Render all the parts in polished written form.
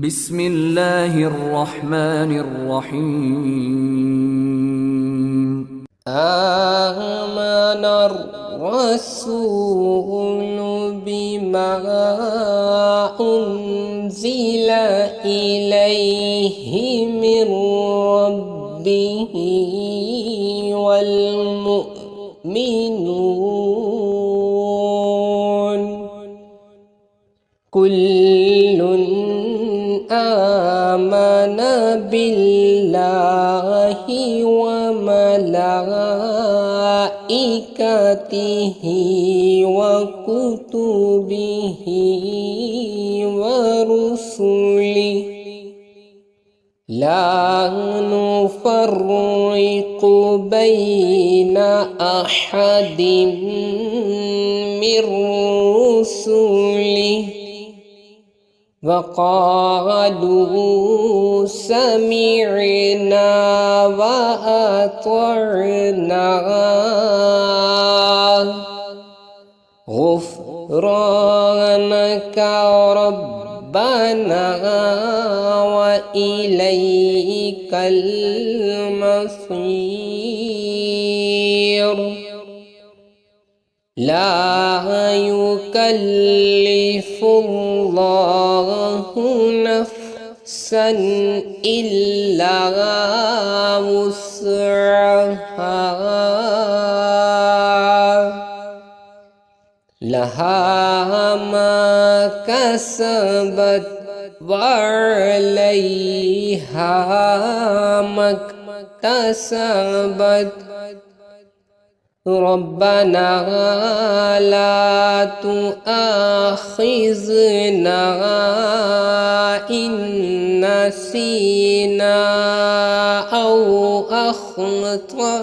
بسم الله الرحمن الرحيم. آمن الرسول بما أنزل إليه من ربه والمؤمنون كل آمن بالله وملائكته وكتبه ورسله لا نفرق بين أحد من رسله وقالوا سمعنا وأطعنا غفرانك ربنا وإليك المصير لا يكلف الله نفسا إلا وسعها لها ما كسبت وعليها ما اكتسبت ربنا لا تؤاخذنا إن نسينا أو أخطأنا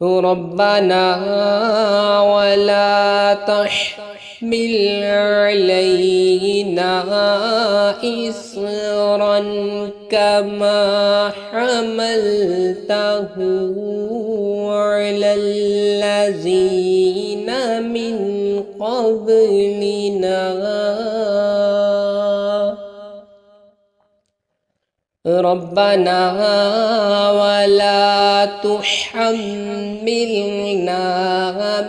ربنا ولا تحمل علينا إصرا كما حملته على الذين من قبلنا ربنا ولا تحملنا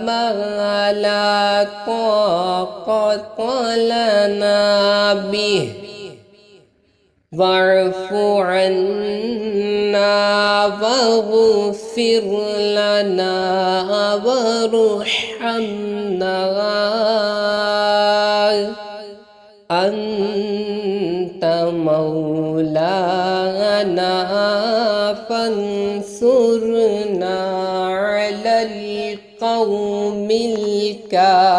ما لا طاقة لنا به واعف عنا واغفر لنا وارحمنا أنت مولانا فانصرنا على القوم الكافرين.